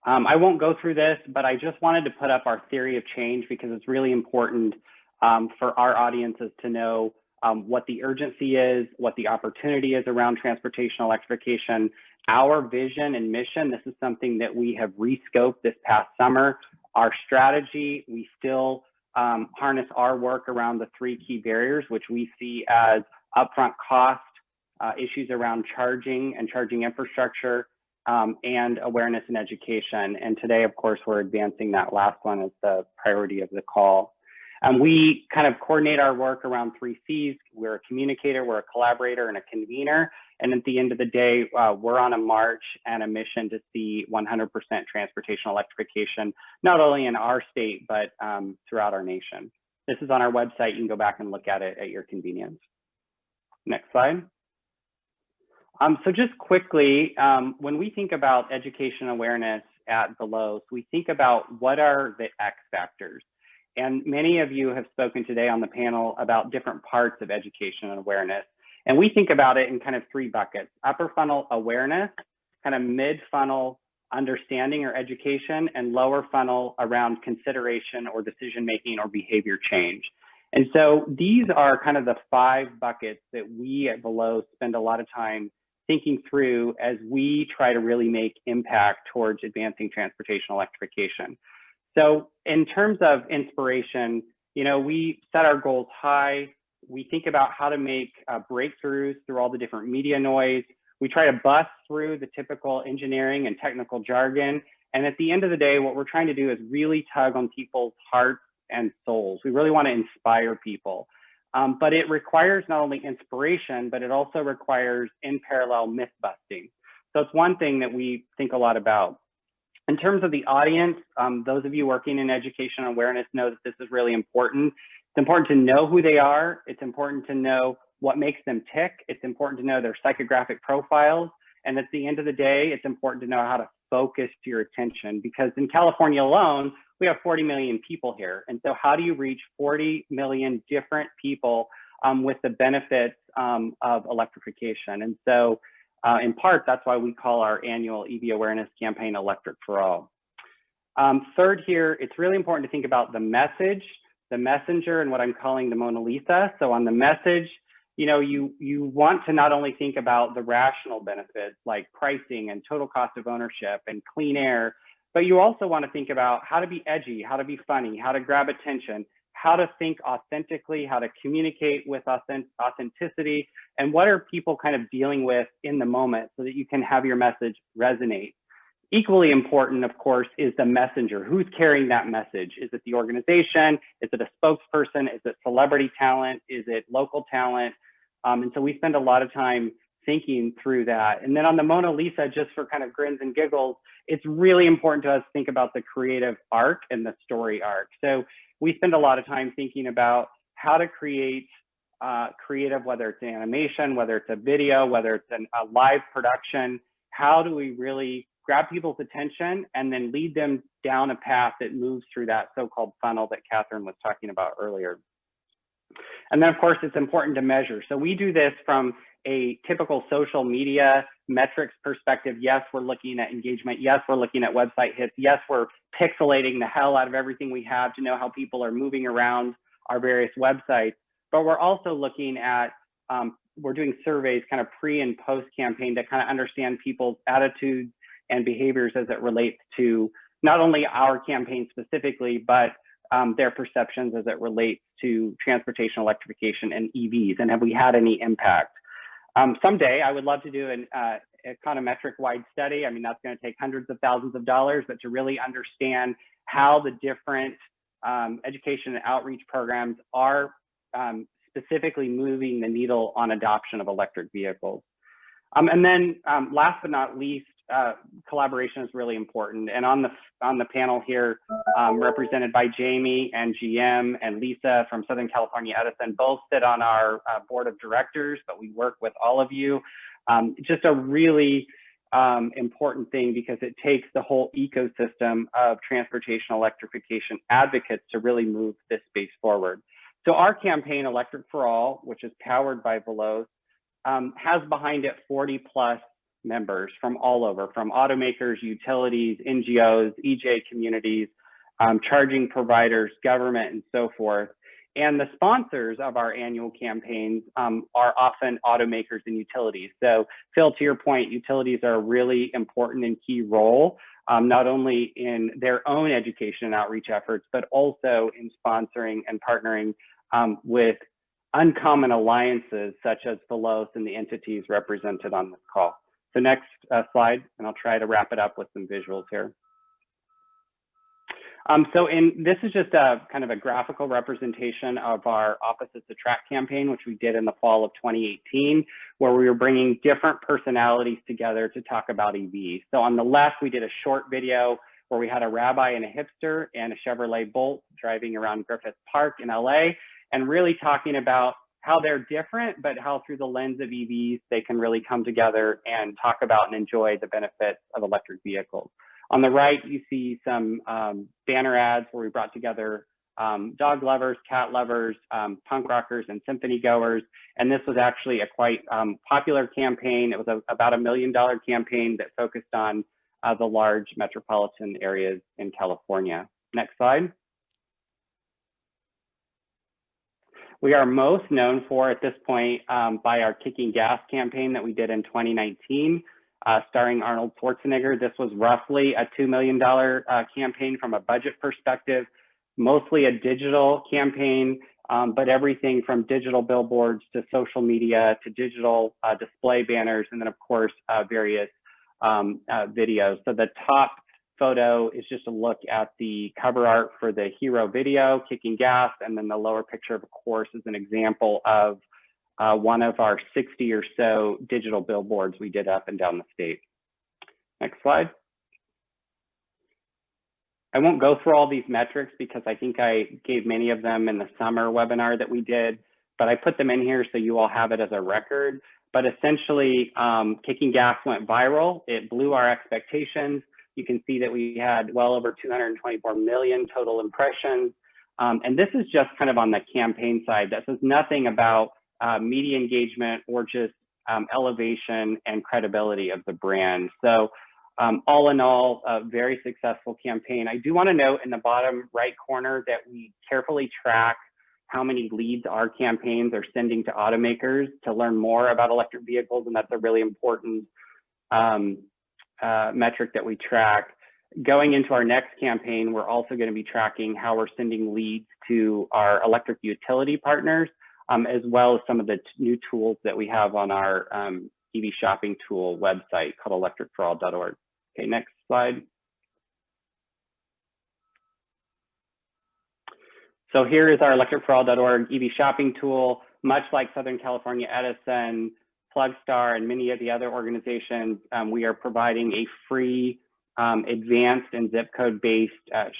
I won't go through this, but I just wanted to put up our theory of change because it's really important for our audiences to know what the urgency is, what the opportunity is around transportation electrification, our vision and mission. This is something that we have rescoped this past summer. Our strategy, we still harness our work around the three key barriers, which we see as upfront cost, issues around charging and charging infrastructure, and awareness and education. And today, of course, we're advancing that last one as the priority of the call. We kind of coordinate our work around 3 C's. We're a communicator, we're a collaborator, and a convener. And at the end of the day, we're on a march and a mission to see 100% transportation electrification, not only in our state, but throughout our nation. This is on our website. You can go back and look at it at your convenience. Next slide. So just quickly, when we think about education awareness at Veloce, we think about what are the X factors. And many of you have spoken today on the panel about different parts of education and awareness. And we think about it in kind of 3 buckets: upper funnel awareness, kind of mid funnel understanding or education, and lower funnel around consideration or decision making or behavior change. And so these are kind of the 5 buckets that we at Veloce spend a lot of time thinking through as we try to really make impact towards advancing transportation electrification. So in terms of inspiration, you know, we set our goals high. We think about how to make breakthroughs through all the different media noise. We try to bust through the typical engineering and technical jargon. And at the end of the day, what we're trying to do is really tug on people's hearts and souls. We really want to inspire people. But it requires not only inspiration, but it also requires in parallel myth busting. So it's one thing that we think a lot about. In terms of the audience, those of you working in education and awareness know that this is really important. It's important to know who they are. It's important to know what makes them tick. It's important to know their psychographic profiles. And at the end of the day, it's important to know how to focus your attention, because in California alone, we have 40 million people here. And so how do you reach 40 million different people with the benefits of electrification? And so in part, that's why we call our annual EV awareness campaign Electric for All. Third here, it's really important to think about the message, the messenger, and what I'm calling the Mona Lisa. So on the message, you know, you want to not only think about the rational benefits like pricing and total cost of ownership and clean air, but you also want to think about how to be edgy, how to be funny, how to grab attention, how to think authentically, how to communicate with authenticity, and what are people kind of dealing with in the moment so that you can have your message resonate. Equally important, of course, is the messenger. Who's carrying that message? Is it the organization? Is it a spokesperson? Is it celebrity talent? Is it local talent? And so we spend a lot of time thinking through that. And then on the Mona Lisa, just for kind of grins and giggles, it's really important to us to think about the creative arc and the story arc. So we spend a lot of time thinking about how to create creative, whether it's animation, whether it's a video, whether it's a live production. How do we really grab people's attention and then lead them down a path that moves through that so-called funnel that Catherine was talking about earlier? And then, of course, it's important to measure. So we do this from a typical social media metrics perspective. Yes, we're looking at engagement. Yes, we're looking at website hits. Yes, we're pixelating the hell out of everything we have to know how people are moving around our various websites. But we're also looking at, we're doing surveys kind of pre and post campaign to kind of understand people's attitudes and behaviors as it relates to not only our campaign specifically, but their perceptions as it relates to transportation electrification and EVs, and have we had any impact? Someday I would love to do an econometric wide study. I mean, that's going to take hundreds of thousands of dollars, but to really understand how the different education and outreach programs are specifically moving the needle on adoption of electric vehicles. And then last but not least, collaboration is really important. And on the panel here, represented by Jamie and GM and Lisa from Southern California Edison, both sit on our board of directors, but we work with all of you. Just a really important thing, because it takes the whole ecosystem of transportation electrification advocates to really move this space forward. So our campaign, Electric for All, which is powered by Veloce, has behind it 40+ members from all over, from automakers, utilities, NGOs, EJ communities, charging providers, government, and so forth. And the sponsors of our annual campaigns are often automakers and utilities. So Phil, to your point, utilities are a really important and key role, not only in their own education and outreach efforts, but also in sponsoring and partnering with uncommon alliances such as Veloce and the entities represented on this call. So next slide, and I'll try to wrap it up with some visuals here. This is just a kind of a graphical representation of our Opposites Attract campaign, which we did in the fall of 2018, where we were bringing different personalities together to talk about EVs. So on the left, we did a short video where we had a rabbi and a hipster and a Chevrolet Bolt driving around Griffith Park in LA, and really talking about how they're different, but how through the lens of EVs, they can really come together and talk about and enjoy the benefits of electric vehicles. On the right, you see some banner ads where we brought together dog lovers, cat lovers, punk rockers, and symphony goers. And this was actually a quite popular campaign. It was about $1 million campaign that focused on the large metropolitan areas in California. Next slide. We are most known for, at this point, by our Kicking Gas campaign that we did in 2019, starring Arnold Schwarzenegger. This was roughly a $2 million campaign from a budget perspective, mostly a digital campaign, but everything from digital billboards to social media to digital display banners, and then of course, various videos. So the top photo is just a look at the cover art for the hero video, Kicking Gas, and then the lower picture, of course, is an example of one of our 60 or so digital billboards we did up and down the state. Next slide. I won't go through all these metrics because I think I gave many of them in the summer webinar that we did, but I put them in here so you all have it as a record. But essentially, Kicking Gas went viral. It blew our expectations. You can see that we had well over 224 million total impressions. And this is just kind of on the campaign side. This is nothing about media engagement or just elevation and credibility of the brand. So all in all, a very successful campaign. I do want to note in the bottom right corner that we carefully track how many leads our campaigns are sending to automakers to learn more about electric vehicles, and that's a really important metric that we track. Going into our next campaign, we're also going to be tracking how we're sending leads to our electric utility partners, as well as some of the new tools that we have on our EV shopping tool website called electricforall.org. Okay, next slide. So here is our electricforall.org EV shopping tool. Much like Southern California Edison, Plugstar, and many of the other organizations, we are providing a free advanced and zip code based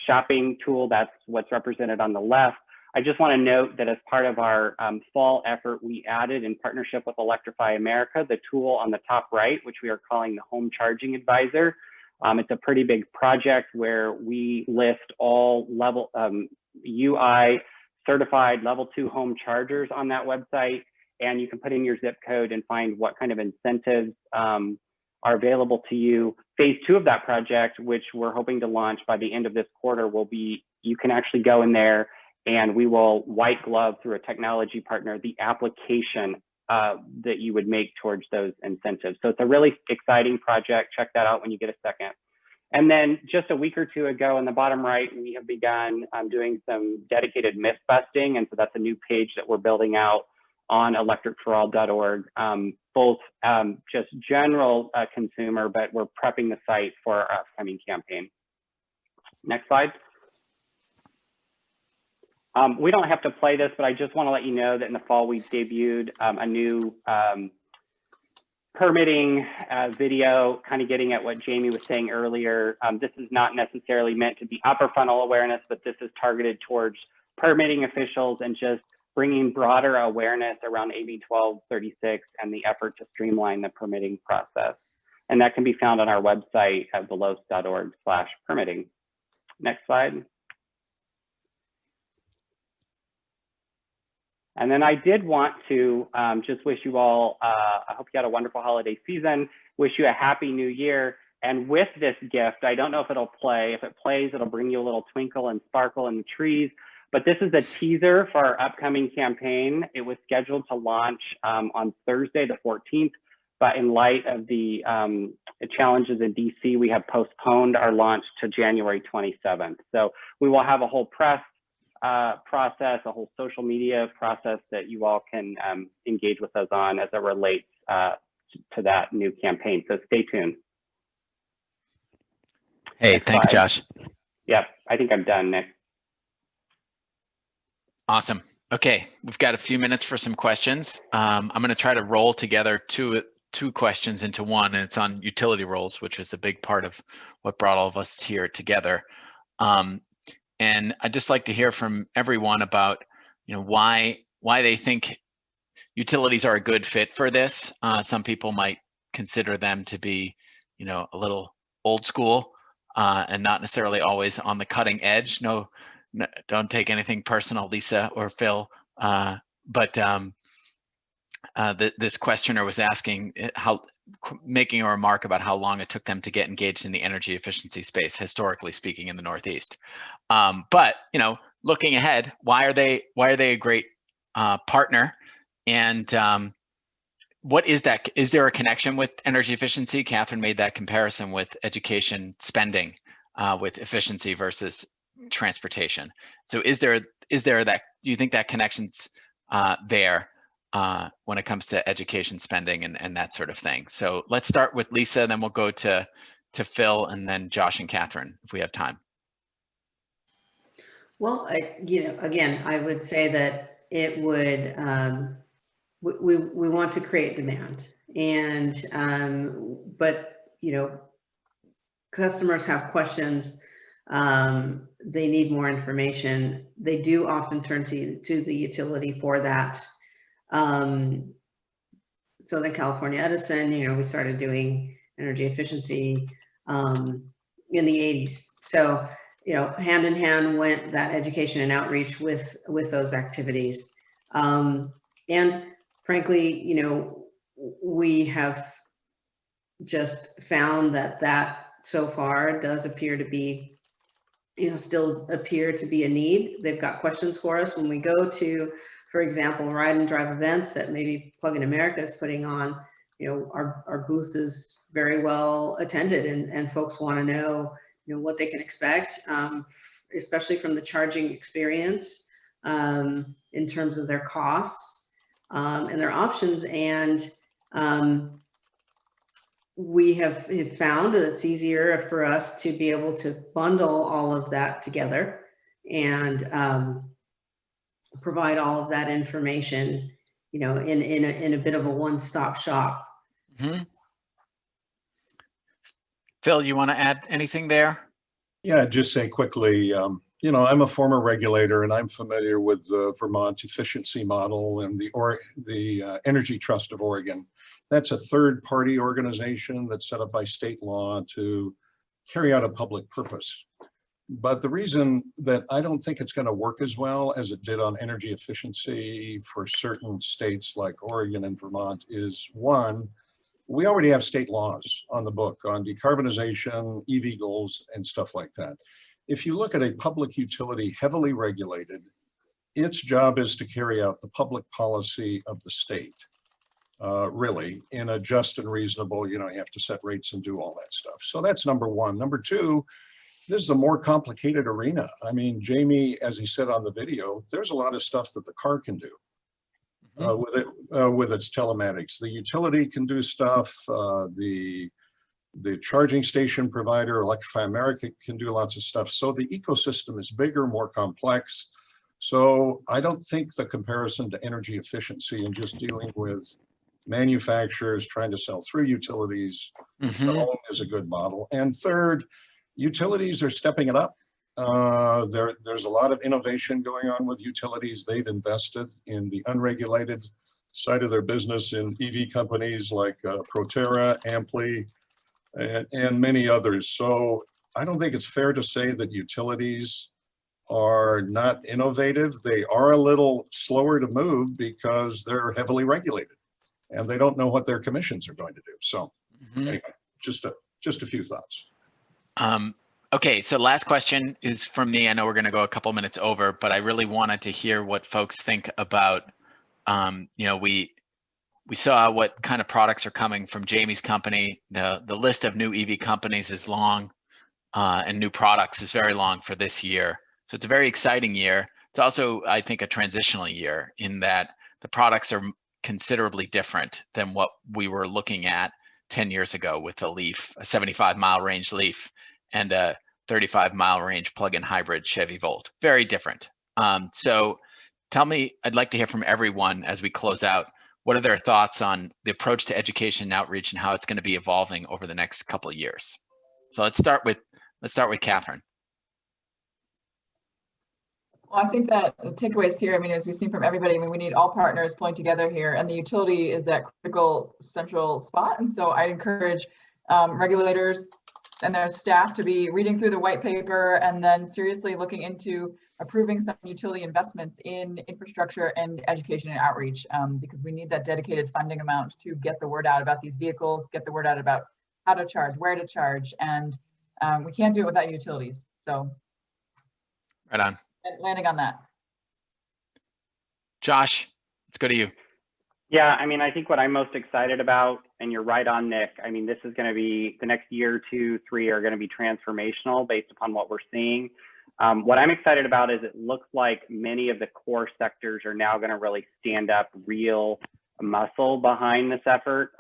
shopping tool. That's what's represented on the left. I just want to note that as part of our fall effort, we added in partnership with Electrify America, the tool on the top right, which we are calling the Home Charging Advisor. It's a pretty big project where we list all level UI certified level 2 home chargers on that website. And you can put in your zip code and find what kind of incentives are available to you. Phase 2 of that project, which we're hoping to launch by the end of this quarter, will be, you can actually go in there and we will white glove through a technology partner the application that you would make towards those incentives. So it's a really exciting project. Check that out when you get a second. And then just a week or two ago in the bottom right, we have begun doing some dedicated myth busting. And so that's a new page that we're building out on electricforall.org, both just general consumer, but we're prepping the site for our upcoming campaign. Next slide. We don't have to play this, but I just want to let you know that in the fall we debuted a new permitting video, kind of getting at what Jamie was saying earlier. This is not necessarily meant to be upper funnel awareness, but this is targeted towards permitting officials and just bringing broader awareness around AB 1236 and the effort to streamline the permitting process. And that can be found on our website at veloce.org/permitting. Next slide. And then I did want to just wish you all, I hope you had a wonderful holiday season, wish you a happy new year. And with this gift, I don't know if it'll play. If it plays, it'll bring you a little twinkle and sparkle in the trees. But this is a teaser for our upcoming campaign. It was scheduled to launch on Thursday, the 14th. But in light of the challenges in DC, we have postponed our launch to January 27th. So we will have a whole press process, a whole social media process that you all can engage with us on as it relates to that new campaign. So stay tuned. Hey, thanks, Josh. Yep, I think I'm done, Nick. Awesome. Okay, we've got a few minutes for some questions. I'm going to try to roll together two questions into one, and it's on utility roles, which is a big part of what brought all of us here together. And I'd just like to hear from everyone about, why they think utilities are a good fit for this. Some people might consider them to be, a little old school and not necessarily always on the cutting edge. No, don't take anything personal, Lisa or Phil. But this questioner was asking making a remark about how long it took them to get engaged in the energy efficiency space, historically speaking, in the Northeast. But looking ahead, why are they a great partner? And what is that? Is there a connection with energy efficiency? Catherine made that comparison with education spending, with efficiency versus transportation. So is there that? Do you think that connection's there? When it comes to education spending and that sort of thing. So let's start with Lisa, then we'll go to Phil, and then Josh and Catherine, if we have time. Well, again, I would say that it would, we want to create demand, and but customers have questions. They need more information. They do often turn to the utility for that. Southern California Edison, we started doing energy efficiency in the 80s. So, you know, hand in hand went that education and outreach with those activities. And frankly, you know, we have just found that so far does appear to be, you know, still appear to be a need. They've got questions for us when we go to, for example, ride and drive events that maybe Plug-in America is putting on. You know, our booth is very well attended, and folks want to know, you know, what they can expect, especially from the charging experience, in terms of their costs and their options. And we have found that it's easier for us to be able to bundle all of that together and provide all of that information, you know, in a bit of a one-stop shop. Mm-hmm. Phil, you want to add anything there? Yeah, just say quickly, you know, I'm a former regulator and I'm familiar with the Vermont efficiency model and the Energy Trust of Oregon. That's a third-party organization that's set up by state law to carry out a public purpose. But the reason that I don't think it's going to work as well as it did on energy efficiency for certain states like Oregon and Vermont is, one, we already have state laws on the book on decarbonization, EV goals, and stuff like that. If you look at a public utility heavily regulated, its job is to carry out the public policy of the state. Really, in a just and reasonable, you know, you have to set rates and do all that stuff. So that's number one. Number two, this is a more complicated arena. I mean, Jamie, as he said on the video, there's a lot of stuff that the car can do with its telematics. The utility can do stuff. The charging station provider, Electrify America, can do lots of stuff. So the ecosystem is bigger, more complex. So I don't think the comparison to energy efficiency and just dealing with manufacturers trying to sell through utilities is a good model. And third, utilities are stepping it up. There's a lot of innovation going on with utilities. They've invested in the unregulated side of their business in EV companies like Proterra, Amply, and many others. So I don't think it's fair to say that utilities are not innovative. They are a little slower to move because they're heavily regulated and they don't know what their commissions are going to do. So anyway, just a few thoughts. Okay, so last question is from me. I know we're going to go a couple minutes over, but I really wanted to hear what folks think about, you know, we saw what kind of products are coming from Jamie's company. The list of new EV companies is long, and new products is very long for this year. So it's a very exciting year. It's also, I think, a transitional year in that the products are considerably different than what we were looking at 10 years ago with the Leaf, a 75-mile range Leaf, and a 35-mile range plug-in hybrid Chevy Volt. Very different. So tell me, I'd like to hear from everyone as we close out, what are their thoughts on the approach to education and outreach and how it's going to be evolving over the next couple of years? So let's start with Catherine. Well, I think that the takeaways here, I mean, as we've seen from everybody, I mean, we need all partners pulling together here, and the utility is that critical central spot. And so I encourage regulators and their staff to be reading through the white paper and then seriously looking into approving some utility investments in infrastructure and education and outreach, because we need that dedicated funding amount to get the word out about these vehicles, get the word out about how to charge, where to charge, and we can't do it without utilities. So right on. Landing on that. Josh, let's go to you. Yeah, I mean, I think what I'm most excited about, and you're right on, Nick, I mean, this is going to be, the next year, 2, 3 are going to be transformational based upon what we're seeing. What I'm excited about is it looks like many of the core sectors are now going to really stand up real muscle behind this effort.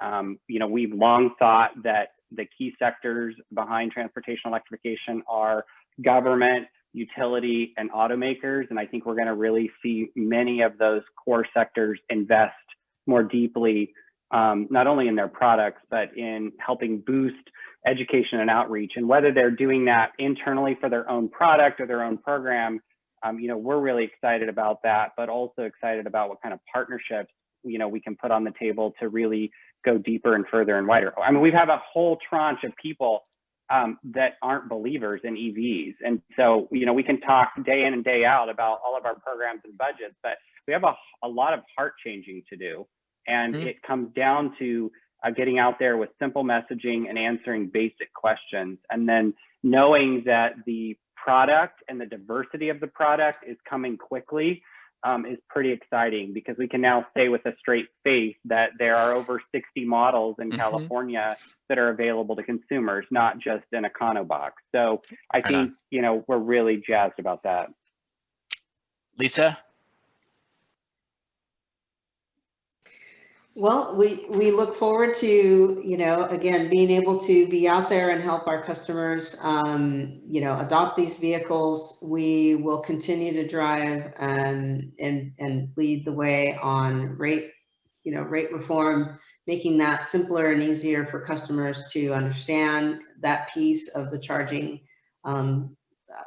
You know, we've long thought that the key sectors behind transportation electrification are government, utility, and automakers. And I think we're going to really see many of those core sectors invest more deeply, not only in their products, but in helping boost education and outreach. And whether they're doing that internally for their own product or their own program, you know, we're really excited about that, but also excited about what kind of partnerships, you know, we can put on the table to really go deeper and further and wider. I mean, we have a whole tranche of people that aren't believers in EVs. And so, you know, we can talk day in and day out about all of our programs and budgets, but we have a lot of heart changing to do. And it comes down to getting out there with simple messaging and answering basic questions. And then knowing that the product and the diversity of the product is coming quickly is pretty exciting, because we can now say with a straight face that there are over 60 models in California that are available to consumers, not just in a Econo box. So I think, you know, we're really jazzed about that. Lisa? Well, we look forward to, you know, again, being able to be out there and help our customers, you know, adopt these vehicles. We will continue to drive and lead the way on rate reform, making that simpler and easier for customers to understand that piece of the charging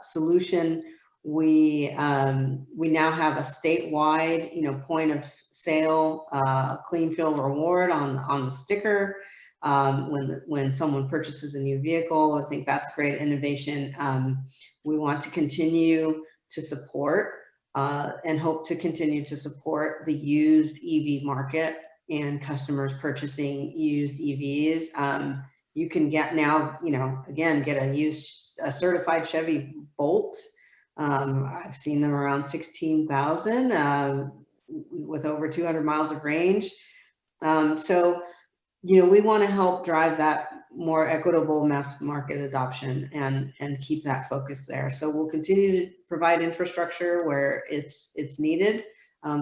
solution. We now have a statewide, you know, point of sale clean fuel reward on the sticker when someone purchases a new vehicle. I think that's great innovation. We want to continue to support and hope to continue to support the used EV market and customers purchasing used EVs. You can get now, you know, again, get a certified Chevy Bolt. I've seen them around 16,000 with over 200 miles of range. So, you know, we want to help drive that more equitable mass market adoption and keep that focus there. So we'll continue to provide infrastructure where it's needed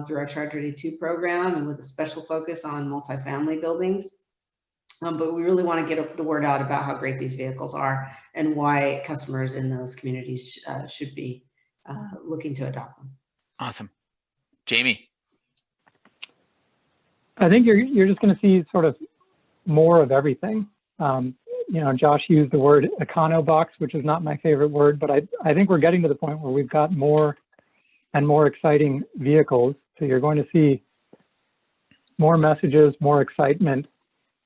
through our Charge Ready 2 program, and with a special focus on multifamily buildings. But we really want to get the word out about how great these vehicles are and why customers in those communities should be looking to adopt them. Awesome. Jamie? I think you're just going to see sort of more of everything. You know, Josh used the word Econo box, which is not my favorite word, but I think we're getting to the point where we've got more and more exciting vehicles. So you're going to see more messages, more excitement.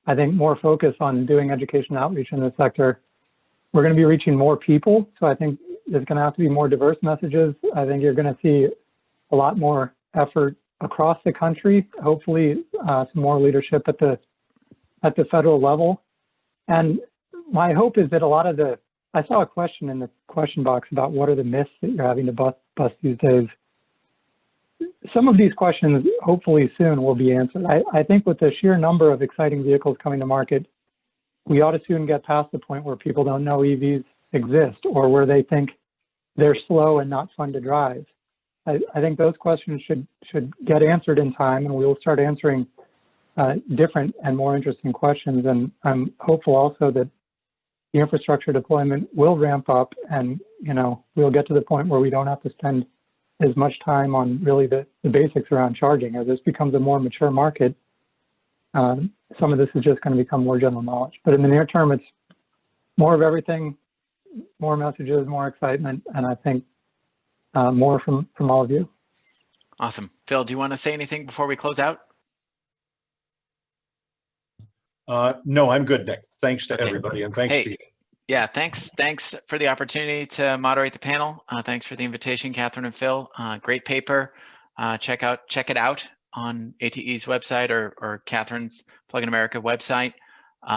I think more focus on doing education outreach in the sector. We're going to be reaching more people. So I think there's going to have to be more diverse messages. I think you're going to see a lot more effort across the country, hopefully some more leadership at the federal level. And my hope is that a lot of I saw a question in the question box about what are the myths that you're having to bust these days. Some of these questions, hopefully soon, will be answered. I think with the sheer number of exciting vehicles coming to market, we ought to soon get past the point where people don't know EVs exist, or where they think they're slow and not fun to drive. I think those questions should get answered in time, and we will start answering different and more interesting questions. And I'm hopeful also that the infrastructure deployment will ramp up, and, you know, we'll get to the point where we don't have to spend as much time on really the basics around charging. As this becomes a more mature market, some of this is just going to become more general knowledge. But in the near term, it's more of everything, more messages, more excitement, and I think more from all of you. Awesome. Phil, do you want to say anything before we close out? No, I'm good, Nick. Thanks to everybody, and thanks to you. Yeah, thanks for the opportunity to moderate the panel. Thanks for the invitation, Catherine and Phil. Great paper. Check it out on ATE's website or Catherine's Plug in America website.